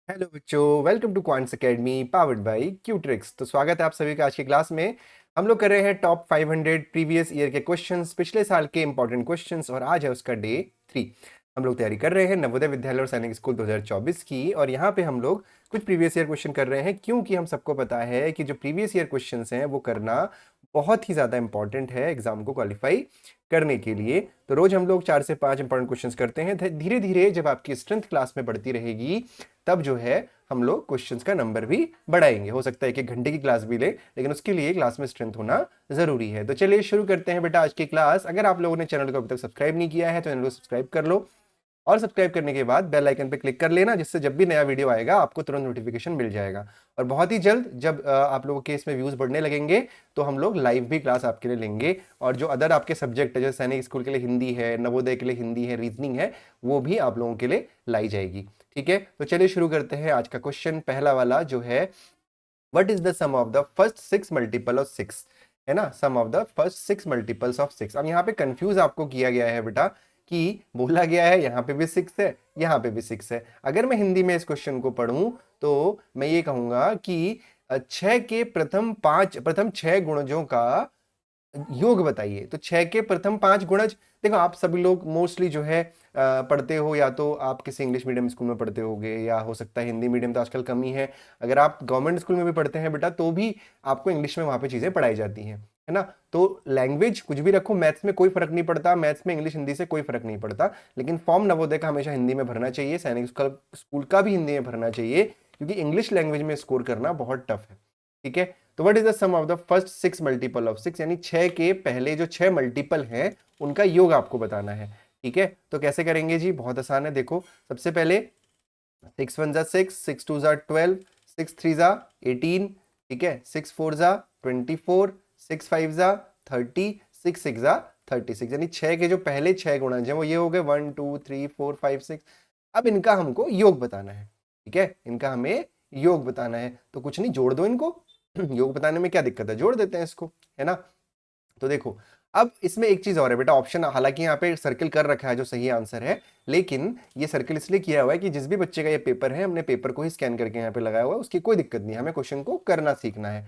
Hello बच्चों, welcome to Quants Academy powered by Qutrix. तो स्वागत है आप सभी का आज की क्लास में। हम लोग कर रहे हैं टॉप 500 प्रीवियस ईयर के क्वेश्चंस, पिछले साल के इंपॉर्टेंट क्वेश्चंस, और आज है उसका डे 3। हम लोग तैयारी कर रहे हैं नवोदय विद्यालय और सैनिक स्कूल 2024 की, और यहाँ पे हम लोग कुछ प्रीवियस ईयर क्वेश्चन कर रहे हैं क्योंकि हम सबको पता है कि जो प्रीवियस ईयर क्वेश्चन हैं वो करना बहुत ही ज़्यादा इंपॉर्टेंट है एग्जाम को क्वालिफाई करने के लिए। तो रोज हम लोग 4 से 5 इंपॉर्टेंट क्वेश्चंस करते हैं। धीरे धीरे जब आपकी स्ट्रेंथ क्लास में बढ़ती रहेगी तब जो है हम लोग क्वेश्चंस का नंबर भी बढ़ाएंगे। हो सकता है कि 1 घंटे की क्लास भी ले, लेकिन उसके लिए क्लास में स्ट्रेंथ होना जरूरी है। तो चलिए शुरू करते हैं बेटा आज की क्लास। अगर आप लोगों ने चैनल को अभी तक सब्सक्राइब नहीं किया है तो चैनल को सब्सक्राइब कर लो, और सब्सक्राइब करने के बाद बेल आइकन पे क्लिक कर लेना, जिससे जब भी नया वीडियो आएगा आपको तुरंत नोटिफिकेशन मिल जाएगा। और बहुत ही जल्द जब आप लोगों के इसमें व्यूज बढ़ने लगेंगे तो हम लोग लाइव भी क्लास आपके लिए लेंगे, और जो अदर आपके सब्जेक्ट है जैसे सैनिक स्कूल के लिए हिंदी है, नवोदय के लिए हिंदी है, रीजनिंग है, वो भी आप लोगों के लिए लाई जाएगी। ठीक है, तो चलिए शुरू करते हैं आज का क्वेश्चन। पहला वाला जो है, what is the sum of the first 6 multiple of 6, है ना, sum of the first 6 multiples of 6। अब यहाँ पे कंफ्यूज आपको किया गया है बेटा कि बोला गया है यहाँ पे भी 6 है, यहाँ पे भी 6 है। अगर मैं हिंदी में इस क्वेश्चन को पढ़ूं तो मैं ये कहूंगा कि 6 के प्रथम 6 गुणजों का योग बताइए। तो 6 के प्रथम 5 गुणज, देखो आप सभी लोग मोस्टली जो है पढ़ते हो, या तो आप किसी इंग्लिश मीडियम स्कूल में पढ़ते होगे, या हो सकता है हिंदी मीडियम तो आजकल कम ही है। अगर आप गवर्नमेंट स्कूल में भी पढ़ते हैं बेटा तो भी आपको इंग्लिश में वहाँ पे चीज़ें पढ़ाई जाती हैं, है ना। तो लैंग्वेज कुछ भी रखो, मैथ्स में कोई फर्क नहीं पड़ता, मैथ्स में इंग्लिश हिंदी से कोई फर्क नहीं पड़ता, लेकिन फॉर्म नवोदय का हमेशा हिंदी में भरना चाहिए, सैनिक स्कूल का भी हिंदी में भरना चाहिए, क्योंकि इंग्लिश लैंग्वेज में स्कोर करना बहुत टफ है। ठीक है, तो what is the sum of the first 6 multiple of 6, यानी 6 के पहले जो 6 मल्टीपल हैं उनका योग आपको बताना है। ठीक है, तो कैसे करेंगे जी, बहुत आसान है। देखो सबसे पहले 6 1 6, 6 2 12, 6 3 18, ठीक है, 6 4 24, 6 5 30, 6 6 36, यानी 6 के जो पहले 6 गुणज हैं वो ये हो गए 1 2 3 4 5 6। अब इनका हमको योग बताना है। ठीक है, इनका हमें योग बताना है, तो कुछ नहीं, जोड़ दो इनको। योग बताने में क्या दिक्कत है, जोड़ देते हैं इसको, है ना। तो देखो अब इसमें एक चीज और है बेटा, ऑप्शन हालांकि यहाँ पे सर्कल कर रखा है जो सही आंसर है, लेकिन ये सर्कल इसलिए किया हुआ है कि जिस भी बच्चे का ये पेपर है हमने पेपर को ही स्कैन करके यहाँ पे लगाया हुआ है, उसकी कोई दिक्कत नहीं, हमें क्वेश्चन को करना सीखना है।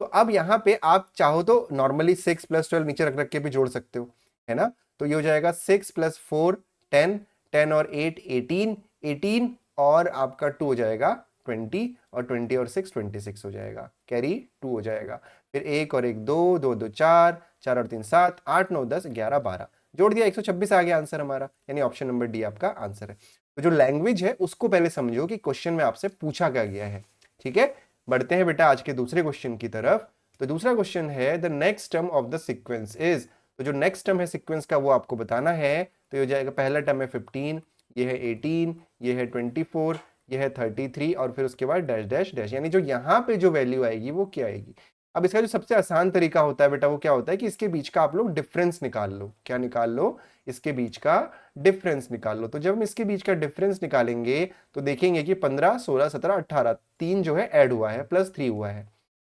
तो अब यहाँ पे आप चाहो तो नॉर्मली 6 + 12 नीचे रख रख के भी जोड़ सकते हो, है ना। तो ये हो जाएगा 6 + 4 10, 10 और 8 18, 18 और आपका 2 हो जाएगा 20, और 20 और 6 26 हो जाएगा, कैरी 2 हो जाएगा। फिर 1 और 1 2, 2 2 4, 4 और 3 7, 8 9 10 11 12, जोड़ दिया 126 आ गया आंसर हमारा, यानी ऑप्शन नंबर डी आपका आंसर है। तो जो लैंग्वेज है उसको पहले समझो कि क्वेश्चन में आपसे पूछा क्या गया है। ठीक है, बढ़ते हैं बेटा आज के दूसरे क्वेश्चन की तरफ। तो दूसरा क्वेश्चन है the next term of the sequence is, तो जो नेक्स्ट टर्म है सीक्वेंस का वो आपको बताना है। तो ये हो जाएगा, पहला टर्म है 15, ये है 18, ये है 24, ये है 33, और फिर उसके बाद डैश डैश डैश, यानी जो यहाँ पे जो वैल्यू आएगी वो क्या आएगी। अब इसका जो सबसे आसान तरीका होता है बेटा वो क्या होता है कि इसके बीच का आप लोग डिफरेंस निकाल लो। क्या निकाल लो, इसके बीच का डिफरेंस निकाल लो। तो जब हम इसके बीच का डिफरेंस निकालेंगे तो देखेंगे कि 15 16 17 18, 3 जो है ऐड हुआ है, +3 हुआ है।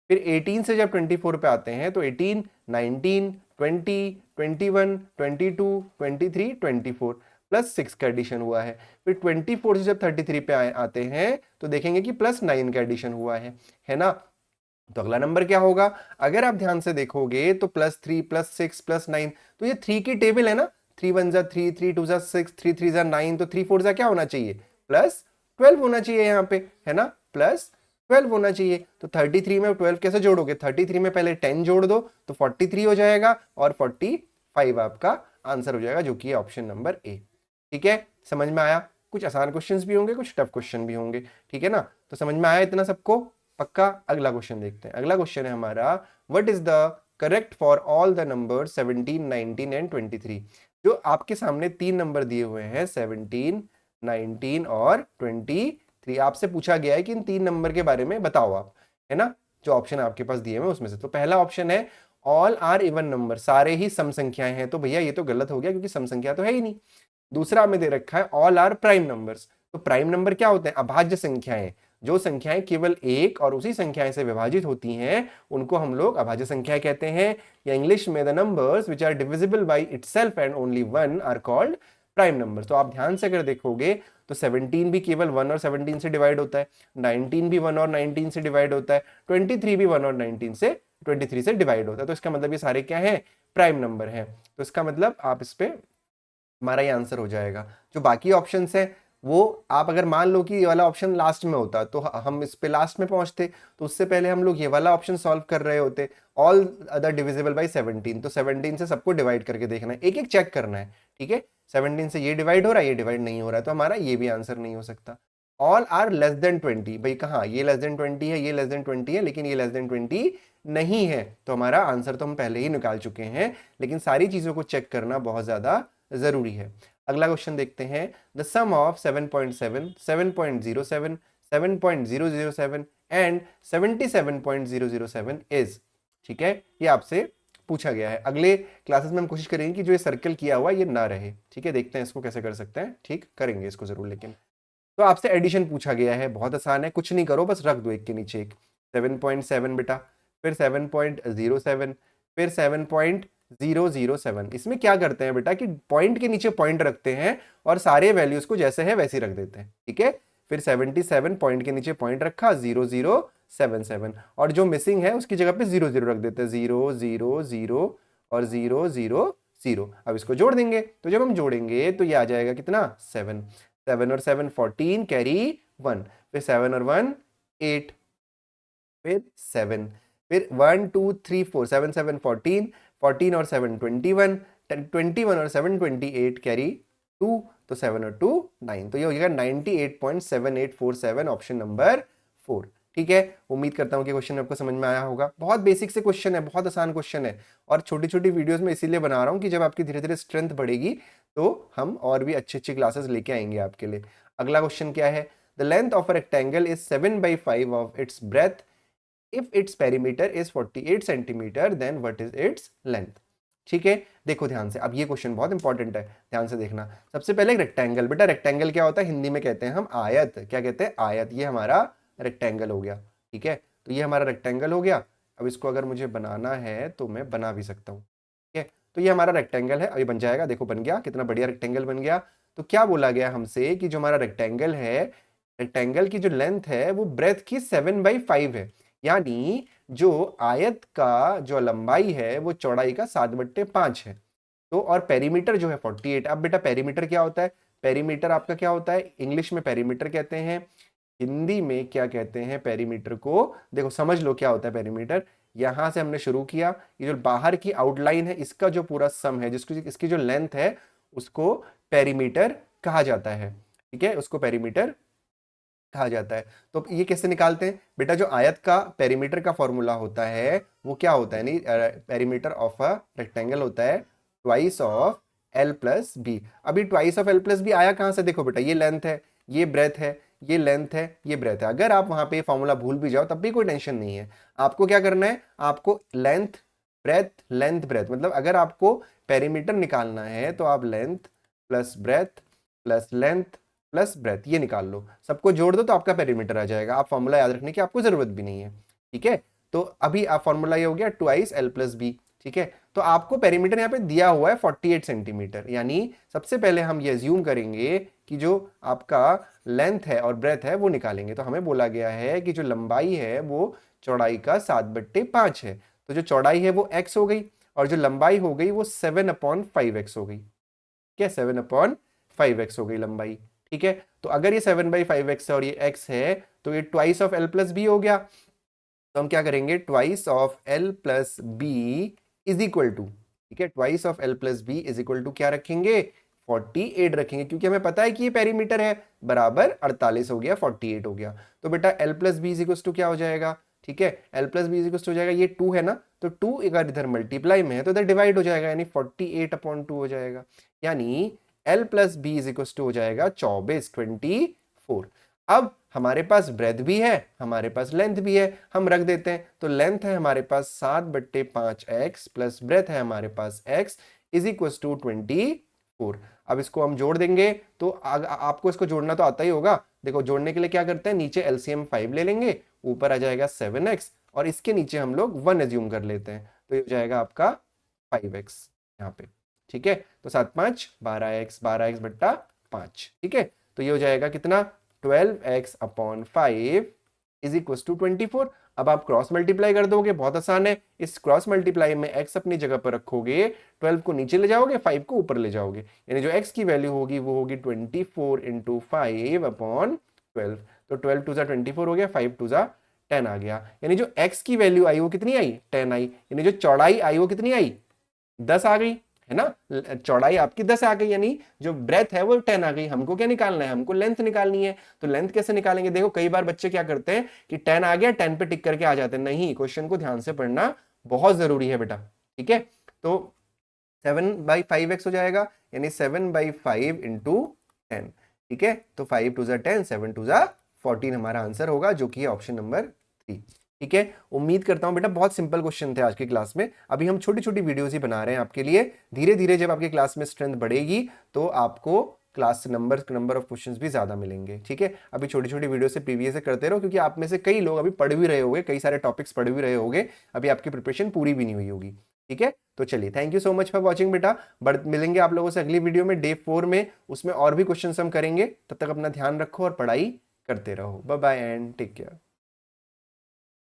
फिर 18 से जब 24 पे आते हैं तो 18 19 20 21 22 23 24, +6 का एडिशन हुआ है। फिर 24 से जब 33 पे आते हैं तो देखेंगे कि +9 का एडिशन हुआ है ना। तो अगला नंबर क्या होगा, अगर आप ध्यान से देखोगे तो +3 +6 +9, तो ये 3 की टेबल है ना, 3 1 3, 3 2 6, 3 3 9, तो 3 4 क्या होना चाहिए, +12 होना चाहिए यहाँ पे, है ना, +12 होना चाहिए। तो 33 में 12 कैसे जोड़ोगे, 33 में पहले 10 जोड़ दो तो 43 हो जाएगा, और 45 आपका आंसर हो जाएगा, जो कि ऑप्शन नंबर ए। ठीक है, समझ में आया। कुछ आसान क्वेश्चंस भी होंगे, कुछ टफ क्वेश्चन भी होंगे, ठीक है ना। तो समझ में आया इतना सबको, पक्का। अगला क्वेश्चन देखते हैं। अगला क्वेश्चन है हमारा, what is the correct for all the number 17 19 and 23। जो आपके सामने 3 नंबर दिए हुए हैं 17 19 और 23, आपसे पूछा गया है कि इन 3 नंबर के बारे में बताओ आप, है ना। जो ऑप्शन आपके पास दिए हुए उसमें से, तो पहला ऑप्शन है ऑल आर इवन नंबर, सारे ही सम संख्याएं हैं। तो भैया ये तो गलत हो गया क्योंकि सम संख्या तो है ही नहीं। दूसरा हमें दे रखा है ऑल आर प्राइम नंबर्स। तो प्राइम नंबर क्या होते हैं, अभाज्य संख्याएं। जो संख्याएं केवल एक और उसी संख्याएं से विभाजित होती हैं उनको हम लोग अभाज्य संख्याएं कहते हैं, या इंग्लिश में the numbers which are divisible by itself and only one are called prime number. तो आप ध्यान से अगर देखोगे तो 17 भी केवल 1 और 17 से डिवाइड होता है, 19 भी 1 और 19 से डिवाइड होता है, 23 भी 1 और 19 से 23 से डिवाइड होता है। तो इसका मतलब ये सारे क्या है, प्राइम नंबर है। तो इसका मतलब आप इस पे हमारा ये आंसर हो जाएगा। जो बाकी ऑप्शंस है वो आप अगर मान लो कि ये वाला ऑप्शन लास्ट में होता तो हम इस पे लास्ट में पहुंचते, तो उससे पहले हम लोग ये वाला ऑप्शन सॉल्व कर रहे होते, ऑल अदर डिविजिबल बाय 17। तो 17 से सबको डिवाइड करके देखना है, एक एक चेक करना है, ठीक है। 17 से ये डिवाइड हो रहा है, ये डिवाइड नहीं हो रहा है, तो हमारा ये भी आंसर नहीं हो सकता। ऑल आर लेस देन 20, भाई कहाँ ये लेस देन 20 है, ये लेस देन 20 है, लेकिन ये लेस देन 20 नहीं है, तो हमारा आंसर तो हम पहले ही निकाल चुके हैं। लेकिन सारी चीजों को चेक करना बहुत ज्यादा जरूरी है। अगला क्वेश्चन देखते हैं। The sum of 7.7, 7.07, 7.007 and 77.007 is, ठीक है, ये आपसे पूछा गया है। अगले क्लासेस में हम कोशिश करेंगे कि जो ये सर्कल किया हुआ ये ना रहे, ठीक है। देखते हैं इसको कैसे कर सकते हैं, ठीक करेंगे इसको जरूर। लेकिन तो आपसे एडिशन पूछा गया है, बहुत आसान है, कुछ नहीं करो, बस रख दो एक के नीचे एक। 7.7 बेटा, फिर 7.07, फिर 7.007। इसमें क्या करते हैं बेटा कि पॉइंट के नीचे पॉइंट रखते हैं और सारे वैल्यूज को जैसे है वैसे रख देते हैं, ठीक है। फिर 77 पॉइंट के नीचे पॉइंट रखा, 0077, और जो मिसिंग है उसकी जगह पे 00 रख देते हैं, 000 और 000। अब इसको जोड़ देंगे, तो जब हम जोड़ेंगे तो ये आ जाएगा कितना, 7। 7 और 7 14, कैरी 1, फिर 7 और 1 8, फिर 7, फिर 1 2 3 4, 7 7 14, 14 और 7 21, 21 और 7 28, कैरी 2, तो 7 और 2 9, तो ये हो जाएगा 98.7847, ऑप्शन नंबर 4, ठीक है। उम्मीद करता हूं कि क्वेश्चन आपको समझ में आया होगा। बहुत बेसिक से क्वेश्चन है, बहुत आसान क्वेश्चन है, और छोटी छोटी वीडियोस में इसीलिए बना रहा हूं कि जब आपकी धीरे धीरे स्ट्रेंथ बढ़ेगी तो हम और भी अच्छी अच्छी क्लासेस लेके आएंगे आपके लिए। अगला क्वेश्चन क्या है, the length of a rectangle is 7/5 of its breath if its perimeter is 48 centimetre then what is its length, ठीक है। देखो ध्यान से, अब ये क्वेश्चन बहुत इंपॉर्टेंट है, ध्यान से देखना। सबसे पहले रेक्टेंगल, बेटा रेक्टेंगल क्या होता है, हिंदी में कहते हैं हम आयत, क्या कहते हैं, आयत। ये हमारा रेक्टेंगल हो गया, ठीक है। तो ये हमारा रेक्टेंगल हो गया। अब इसको अगर मुझे बनाना है तो मैं बना भी सकता हूँ, ठीक है। तो ये हमारा रेक्टेंगल है, अभी बन जाएगा, देखो बन गया, कितना बढ़िया रेक्टेंगल बन गया। तो क्या बोला गया हमसे कि जो हमारा रेक्टेंगल है, रेक्टेंगल की जो लेंथ है वो ब्रेथ की 7/5 है, यानी जो आयत का जो लंबाई है वो चौड़ाई का 7/5 है। तो और पेरीमीटर जो है 48। अब बेटा पेरीमीटर क्या होता है, पेरीमीटर आपका क्या होता है, इंग्लिश में पेरीमीटर कहते हैं, हिंदी में क्या कहते हैं पेरीमीटर को, देखो समझ लो क्या होता है पेरीमीटर। यहां से हमने शुरू किया, ये जो बाहर की आउटलाइन है इसका जो पूरा सम है, जिसको इसकी जो लेंथ है उसको पेरीमीटर कहा जाता है, ठीक है, उसको पेरीमीटर कहा जाता है। तो ये कैसे निकालते हैं बेटा, जो आयत का पेरीमीटर का फॉर्मूला होता है वो क्या होता है, नहीं पेरीमीटर ऑफ अ रेक्टेंगल होता है twice of L plus b. अभी twice of L plus b आया कहां से, देखो बेटा ये लेंथ है, ये ब्रेथ है, ये लेंथ है, ये ब्रेथ है। अगर आप वहां पे फॉर्मूला भूल भी जाओ तब भी कोई टेंशन नहीं है। आपको क्या करना है, आपको लेंथ ब्रेथ, लेंथ ब्रेथ, मतलब अगर आपको पेरीमीटर निकालना है तो आप length plus breadth plus length plus breadth ये निकाल लो, सबको जोड़ दो तो आपका पेरीमीटर आ जाएगा। आप फॉर्मूला याद रखने की आपको जरूरत भी नहीं है, ठीक है। तो अभी आप फॉर्मूला ये हो गया ट्वाइस एल प्लस बी, ठीक है। तो आपको पेरीमीटर यहाँ पे दिया हुआ है 48 सेंटीमीटर, यानी सबसे पहले हम ये अज्यूम करेंगे कि जो आपका लेंथ है और ब्रेथ है वो निकालेंगे। तो हमें बोला गया है कि जो लंबाई है वो चौड़ाई का 7/5 है, तो जो चौड़ाई है वो x हो गई और जो लंबाई हो गई वो 7/5x हो गई, क्या 7/5x हो गई लंबाई, ठीक है। तो अगर ये 7/5x है और ये x है तो ये twice of L plus B हो गया। तो हम क्या करेंगे, twice of L plus B is equal to, ठीक है, twice of L plus B is equal to क्या रखेंगे, 48 रखेंगे, क्योंकि हमें पता है कि ये पेरीमीटर है, बराबर 48 हो गया, 48 हो गया। तो बेटा L plus B is equal to क्या हो जाएगा, ठीक है, L plus B is equal to हो जाएगा, ये 2 है ना, तो 2 अगर इधर मल्टीप्लाई में है तो इधर डिवाइड हो जाएगा, यानी 48/2 हो जाएगा, यानी L plus B is equal to हो जाएगा 24। अब हमारे पास ब्रेथ भी है, हमारे पास लेंथ भी है, हम रख देते हैं। तो लेंथ है हमारे पास 7/5x प्लस ब्रेथ है हमारे पास x इज इक्वल टू 24। अब इसको हम जोड़ देंगे तो आपको इसको जोड़ना तो आता ही होगा। देखो जोड़ने के लिए क्या करते हैं, नीचे एलसीएम 5 ले लेंगे, ऊपर आ जाएगा 7x और इसके नीचे हम लोग 1 एज्यूम कर लेते हैं, तो ये हो जाएगा आपका 5x यहाँ पे, ठीक है, तो 7 5 12x, 12x बट्टा 5, ठीक है, तो ये हो जाएगा कितना 12x upon 5 is equal to 24। अब आप क्रॉस मल्टीप्लाई कर दोगे, बहुत आसान है, इस क्रॉस मल्टीप्लाई में x अपनी जगह पर रखोगे, 12 को नीचे ले जाओगे, 5 को ऊपर ले जाओगे, यानी जो x की वैल्यू होगी वो होगी 24 इंटू 5 अपॉन 12। तो 12 टू जा 24 हो गया, 5 टू जा 10 आ गया, यानी जो x की वैल्यू आई वो कितनी आई 10 आई, यानी जो चौड़ाई आई वो कितनी आई 10 आ गई, है ना, चौड़ाई आपकी 10 आ गई, यानी जो ब्रेथ है वो 10 आ गई। हमको क्या निकालना है, हमको लेंथ निकालनी है, तो लेंथ कैसे निकालेंगे, देखो कई बार बच्चे क्या करते हैं कि 10 आ गया 10 पे टिक करके आ जाते हैं, नहीं, क्वेश्चन को ध्यान से पढ़ना बहुत जरूरी है बेटा, ठीक है। तो 7/5x हो जाएगा, यानी 7/5 इंटू 10, ठीक है, तो 5 टू जा 10, 7 टू जा 14 हमारा आंसर होगा, जो कि ऑप्शन नंबर 3, ठीक है। उम्मीद करता हूं बेटा बहुत सिंपल क्वेश्चन थे आज की क्लास में। अभी हम छोटी छोटी वीडियोस ही बना रहे हैं आपके लिए, धीरे धीरे जब आपकी क्लास में स्ट्रेंथ बढ़ेगी तो आपको क्लास नंबर ऑफ क्वेश्चंस भी ज्यादा मिलेंगे, ठीक है। अभी छोटी छोटी वीडियो से प्रीवियस से करते रहो, क्योंकि आप में से कई लोग अभी पढ़ भी रहे होंगे, कई सारे टॉपिक्स पढ़ भी रहे होंगे, अभी आपकी प्रिपरेशन पूरी भी नहीं हुई होगी, ठीक है। तो चलिए, thank you so much for watching बेटा, मिलेंगे आप लोगों से अगली वीडियो में डे 4 में, उसमें और भी क्वेश्चन हम करेंगे। तब तक अपना ध्यान रखो और पढ़ाई करते रहो। Bye bye and take care.